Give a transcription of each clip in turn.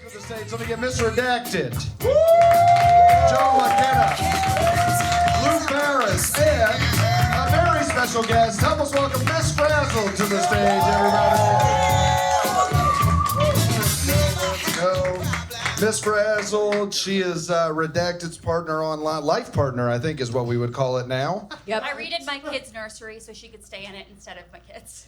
To the stage, let me get Miss Redacted, Joe McKenna, Lou Ferris, and a very special guest. Help us welcome Miss Frazzled to the stage, everybody. Miss Frazzled, she is Redacted's partner online, life partner, I think is what we would call it now. Yep. I redid my kid's nursery so she could stay in it instead of my kids.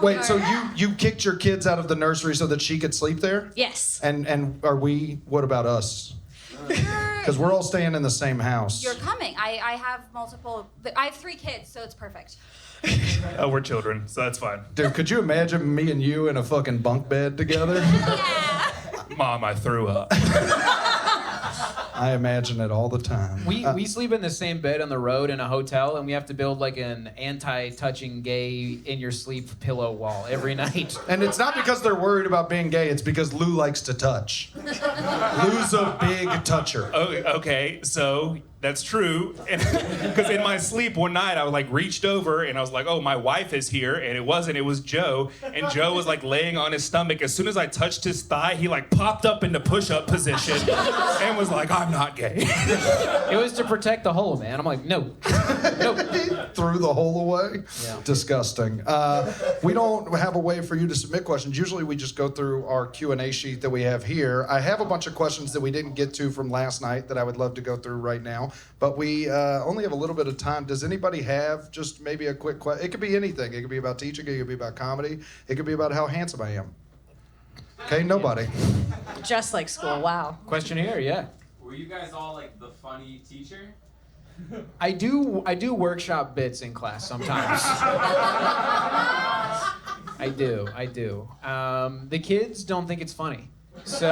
Wait, so you kicked your kids out of the nursery so that she could sleep there? Yes. And are we, what about us? Because we're all staying in the same house. You're coming. I have I have 3 kids, so it's perfect. Oh, we're children, so that's fine. Dude, could you imagine me and you in a fucking bunk bed together? Yeah. Mom, I threw up. I imagine it all the time. We sleep in the same bed on the road in a hotel, and we have to build like an anti-touching gay in your sleep pillow wall every night. And it's not because they're worried about being gay, it's because Lou likes to touch. Lou's a big toucher. Oh, okay, so that's true. And because in my sleep one night, I was like reached over and I was like, oh, my wife is here. And it wasn't, it was Joe. And Joe was like laying on his stomach. As soon as I touched his thigh, he like popped up into push-up position and was like, I'm not gay. It was to protect the hole, man. I'm like, no. Threw the hole away? Yeah. Disgusting. We don't have a way for you to submit questions. Usually we just go through our Q&A sheet that we have here. I have a bunch of questions that we didn't get to from last night that I would love to go through right now. But we only have a little bit of time. Does anybody have just maybe a quick question? It could be anything. It could be about teaching. It could be about comedy. It could be about how handsome I am. Okay, nobody. Just like school, wow. Questionnaire, yeah. Were you guys all like the funny teacher? I do workshop bits in class sometimes. I do. The kids don't think it's funny. So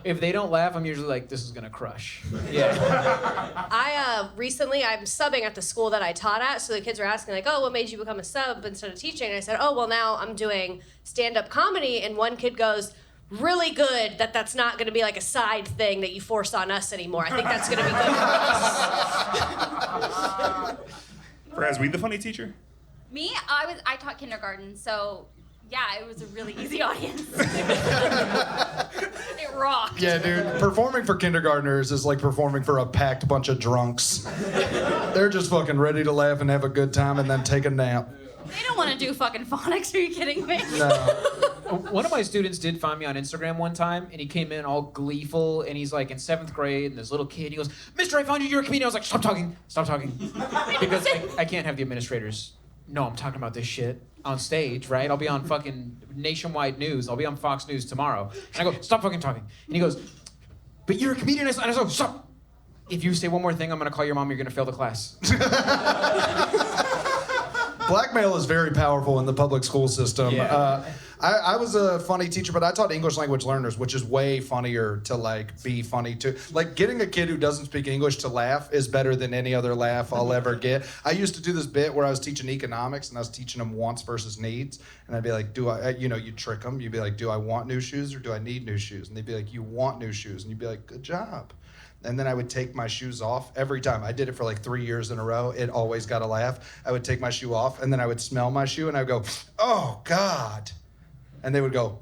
if they don't laugh, I'm usually like, this is gonna crush. Yeah. Recently I'm subbing at the school that I taught at, so the kids were asking like, oh, what made you become a sub instead of teaching? And I said, oh, well, now I'm doing stand-up comedy, and one kid goes, really good that's not gonna be like a side thing that you force on us anymore. I think that's gonna be good for us. Fraz, were you the funny teacher? Me? I taught kindergarten, so yeah, it was a really easy audience. It rocked. Yeah, dude. Performing for kindergartners is like performing for a packed bunch of drunks. They're just fucking ready to laugh and have a good time and then take a nap. They don't want to do fucking phonics. Are you kidding me? No. One of my students did find me on Instagram one time, and he came in all gleeful, and he's like in 7th grade, and this little kid, he goes, Mister, I found you, you're a comedian. I was like, stop talking. Because I can't have the administrators know I'm talking about this shit on stage, right? I'll be on fucking nationwide news. I'll be on Fox News tomorrow. And I go, stop fucking talking. And he goes, but you're a comedian. And I go, stop. If you say one more thing, I'm gonna call your mom, you're gonna fail the class. Blackmail is very powerful in the public school system. Yeah. I was a funny teacher, but I taught English language learners, which is way funnier to like be funny too. Like getting a kid who doesn't speak English to laugh is better than any other laugh I'll ever get. I used to do this bit where I was teaching economics and I was teaching them wants versus needs. And I'd be like, you'd trick them. You'd be like, do I want new shoes or do I need new shoes? And they'd be like, you want new shoes. And you'd be like, good job. And then I would take my shoes off every time. I did it for like 3 years in a row. It always got a laugh. I would take my shoe off and then I would smell my shoe and I would go, oh God. And they would go,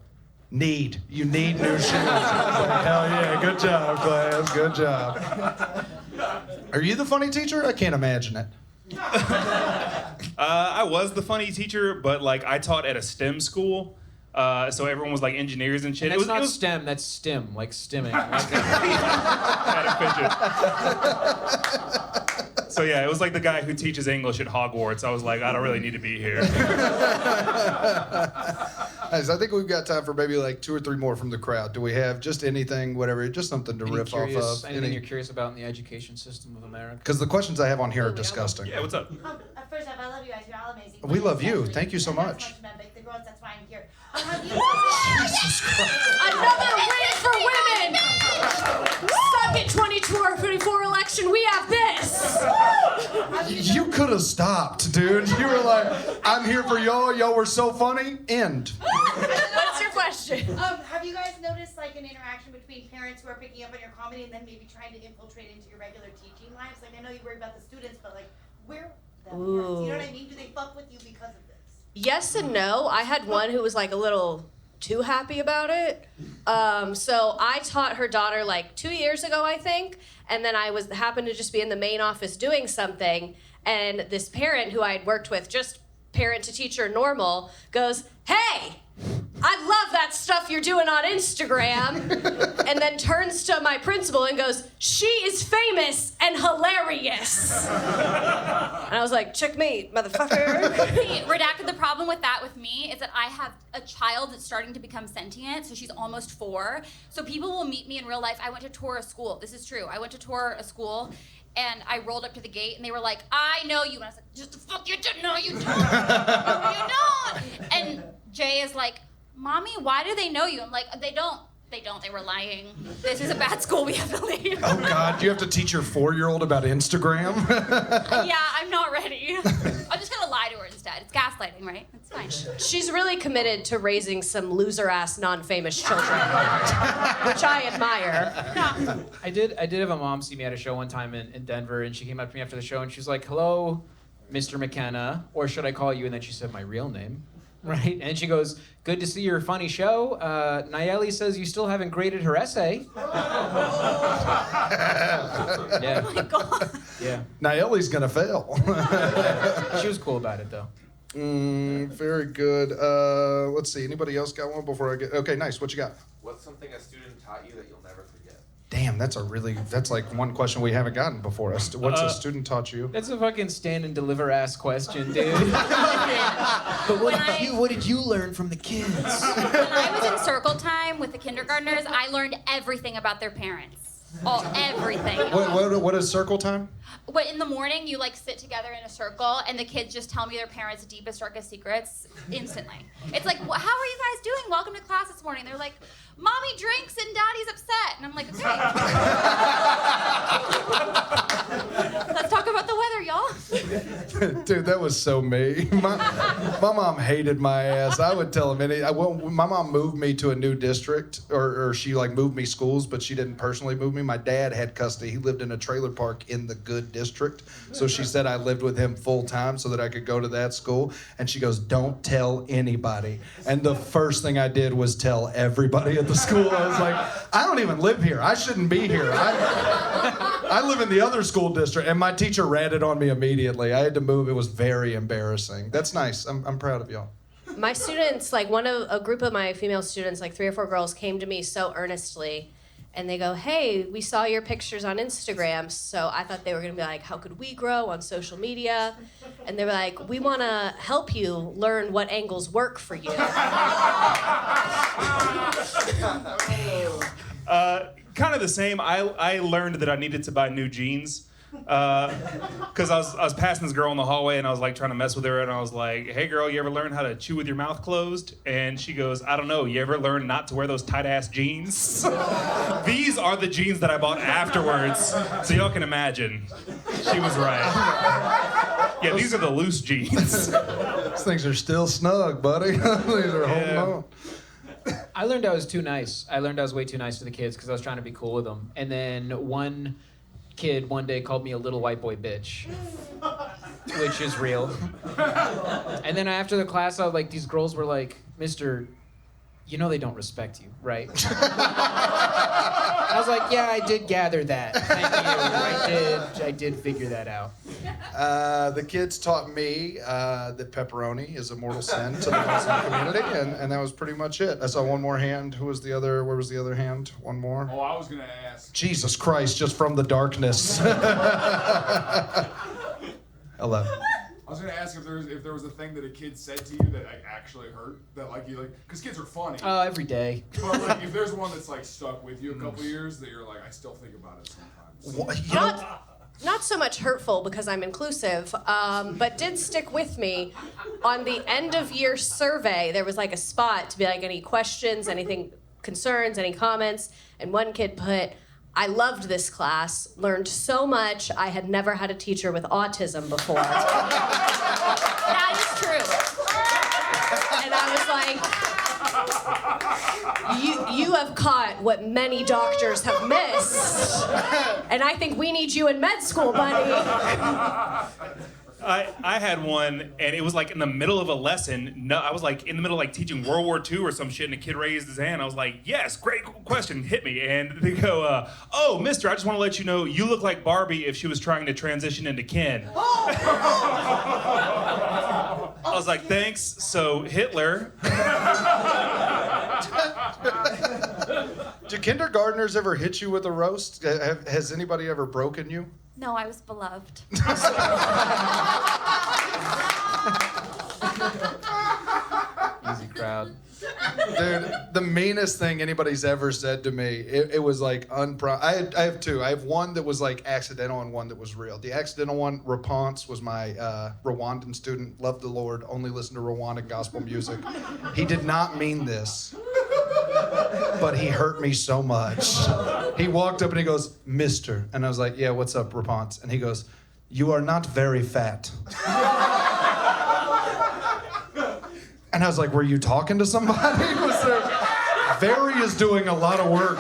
you need new shoes. Hell yeah, good job, class, good job. Are you the funny teacher? I can't imagine it. I was the funny teacher, but like I taught at a STEM school. So everyone was like engineers and shit. And that's not STEM, that's STEM, like stimming. Had a fidget. So yeah, it was like the guy who teaches English at Hogwarts. I was like, I don't really need to be here. Nice. I think we've got time for maybe like 2 or 3 more from the crowd. Do we have just anything, whatever, just something to riff off of? Anything you're curious about in the education system of America? Because the questions I have on here are disgusting. Yeah, what's up? First off, I love you guys. You're all amazing. We love you. Thank you so much. The girls, that's why I'm here. Jesus Christ. Another win for women! Suck it, 2024 election, we have this! You could have stopped, dude. You were like, I'm here for y'all. Y'all were so funny. End. What's your question? Have you guys noticed like an interaction between parents who are picking up on your comedy and then maybe trying to infiltrate into your regular teaching lives? Like, I know you worry about the students, but like, where the parents? You know what I mean? Do they fuck with you because of this? Yes and no. I had one who was like a little too happy about it. So I taught her daughter like 2 years ago, I think, and then I happened to just be in the main office doing something, and this parent who I had worked with, just parent to teacher normal, goes, "Hey, I love that stuff you're doing on Instagram," and then turns to my principal and goes, "She is famous and hilarious." And I was like, "Checkmate, motherfucker." Redacted, the problem with that with me is that I have a child that's starting to become sentient, so she's almost 4. So people will meet me in real life. I went to tour a school. This is true. I went to tour a school, and I rolled up to the gate, and they were like, "I know you." And I was like, "Just the fuck you don't know, you don't. No, you don't." And Jay is like, "Mommy, why do they know you?" I'm like, They don't. They were lying. This is a bad school. We have to leave." Oh God, you have to teach your 4-year-old about Instagram? Yeah, I'm not ready. I'm just gonna lie to her instead. It's gaslighting, right? It's fine. She's really committed to raising some loser-ass, non-famous children, which I admire. I did have a mom see me at a show one time in Denver, and she came up to me after the show, and she was like, "Hello, Mr. McKenna, or should I call you?" And then she said my real name. Right? And she goes, "Good to see your funny show. Nayeli says you still haven't graded her essay." Yeah. Oh my God. Yeah. Nayeli's gonna fail. She was cool about it, though. Very good. Let's see. Anybody else got one before I get? Okay, nice. What you got? What's something a student taught you that you'll never forget? Damn, that's like one question we haven't gotten before. What's a student taught you? That's a fucking stand and deliver ass question, dude. But what did you learn from the kids? When I was in circle time with the kindergartners, I learned everything about their parents. Everything. What is circle time? But in the morning, you like sit together in a circle, and the kids just tell me their parents' deepest, darkest secrets instantly. It's like, "How are you guys doing? Welcome to class this morning." They're like, "Mommy drinks and Daddy's upset," and I'm like, "Okay." Let's talk about the weather, y'all. Dude, that was so me. My mom hated my ass. I would tell him my mom moved me to a new district, or she like moved me schools, but she didn't personally move me. My dad had custody. He lived in a trailer park in the good district. So she said I lived with him full time so that I could go to that school. And she goes, "Don't tell anybody." And the first thing I did was tell everybody at the school. I was like, "I don't even live here. I shouldn't be here. I live in the other school district." And my teacher ratted on me immediately. I had to move. It was very embarrassing. That's nice. I'm proud of y'all. My students, like a group of my female students, like 3 or 4 girls, came to me so earnestly, and they go, "Hey, we saw your pictures on Instagram." So I thought they were gonna be like, "How could we grow on social media?" And they were like, "We wanna help you learn what angles work for you." Kind of the same. I learned that I needed to buy new jeans. Because I was passing this girl in the hallway, and I was like trying to mess with her, and I was like, "Hey girl, you ever learn how to chew with your mouth closed?" And she goes, "I don't know. You ever learn not to wear those tight ass jeans?" These are the jeans that I bought afterwards, so y'all can imagine. She was right. Yeah, these are the loose jeans. These things are still snug, buddy. These are holding on. I learned I was too nice. I learned I was way too nice to the kids because I was trying to be cool with them. And then one kid one day called me a little white boy bitch, which is real. And then after the class, I was like, these girls were like, "Mister, you know they don't respect you, right?" I was like, "Yeah, I did gather that. Thank you. I did figure that out." The kids taught me that pepperoni is a mortal sin to the Muslim community, and that was pretty much it. I saw one more hand. Where was the other hand? One more. Oh, I was gonna ask. Jesus Christ, just from the darkness. 11. I was gonna ask if there was a thing that a kid said to you that like actually hurt, that like you like, because kids are funny. Oh, every day. But like, if there's one that's like stuck with you a couple years that you're like, I still think about it sometimes. Not so much hurtful because I'm inclusive, but did stick with me. On the end of year survey, there was like a spot to be like, any questions, anything, concerns, any comments, and one kid put, "I loved this class, learned so much, I had never had a teacher with autism before." That is true. And I was like, you have caught what many doctors have missed. And I think we need you in med school, buddy. I had one, and it was like in the middle of a lesson. No, I was like in the middle of like teaching World War II or some shit, and a kid raised his hand. I was like, "Yes, great question, hit me." And they go, "Oh, Mister, I just want to let you know you look like Barbie if she was trying to transition into Ken." I was like, "Thanks." So Hitler. Do kindergartners ever hit you with a roast? Has anybody ever broken you? No, I was beloved. Easy crowd. Dude, the meanest thing anybody's ever said to me, it was like I have two. I have one that was like accidental and one that was real. The accidental one, Raponce, was my Rwandan student, loved the Lord, only listened to Rwandan gospel music. He did not mean this, but he hurt me so much. He walked up and he goes, "Mister," and I was like, "Yeah, what's up, Raponce?" And he goes, "You are not very fat." And I was like, "Were you talking to somebody?" Was there... Very is doing a lot of work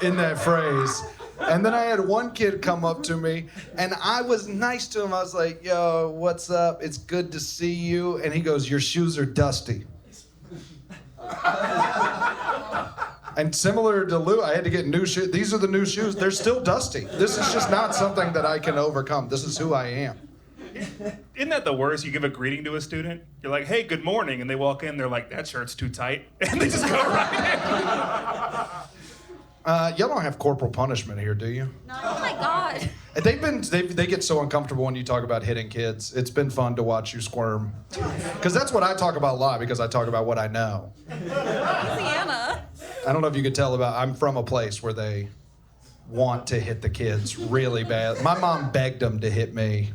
in that phrase. And then I had one kid come up to me, and I was nice to him. I was like, "Yo, what's up? It's good to see you." And he goes, "Your shoes are dusty." And similar to Lou, I had to get new shoes. These are the new shoes. They're still dusty. This is just not something that I can overcome. This is who I am. Isn't that the worst? You give a greeting to a student, you're like, "Hey, good morning," and they walk in, they're like, "That shirt's too tight," and they just go right in. Y'all don't have corporal punishment here, do you? No. Oh my God. They get so uncomfortable when you talk about hitting kids. It's been fun to watch you squirm. Because that's what I talk about a lot, because I talk about what I know. Louisiana. I don't know if you could tell I'm from a place where they want to hit the kids really bad. My mom begged them to hit me.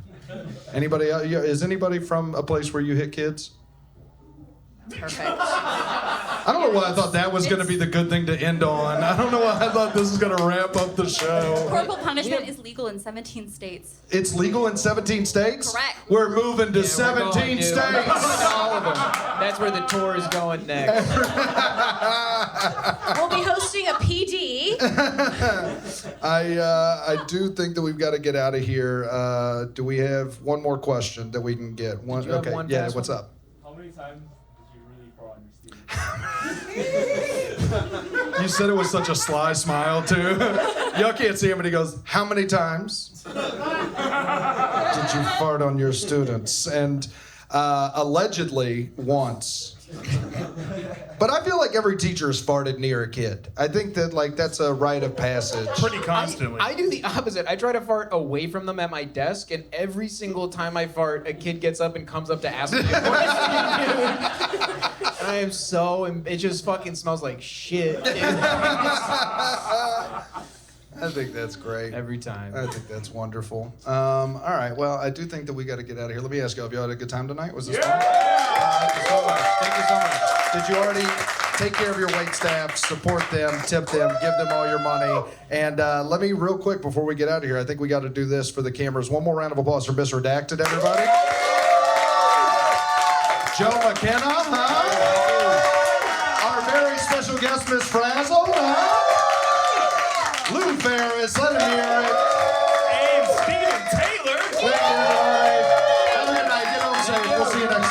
Anybody? Is anybody from a place where you hit kids? Perfect. I don't know why I thought that was going to be the good thing to end on. I don't know why I thought this was going to wrap up the show. Corporal punishment is legal in 17 states. It's legal in 17 states? Correct. We're moving to Yeah, 17 we're going, dude. states. We're going to all of them. That's where the tour is going next. We'll be hosting a PD. I do think that we've got to get out of here. Do we have one more question that we can get? One. Did you have Okay. one Yeah. fast What's one? up? How many times did you really fall on your student? You said it with such a sly smile too. Y'all can't see him, but he goes, "How many times did you fart on your students?" And allegedly once. But I feel like every teacher has farted near a kid. I think that that's a rite of passage. Pretty constantly. I do the opposite. I try to fart away from them at my desk, and every single time I fart, a kid gets up and comes up to ask me a question. I am so... It just fucking smells like shit. I think that's great. Every time. I think that's wonderful. All right, well, I do think that we got to get out of here. Let me ask you, have you had a good time tonight? Was this fun? Thank you so much. Thank you so much. Did you already take care of your wait staff, support them, tip them, give them all your money? And let me, real quick, before we get out of here, I think we got to do this for the cameras. One more round of applause for Miss Redacted, everybody. Joe McKenna, huh? Our very special guest, Miss Frazzled, huh? Lou Ferris, let him hear it.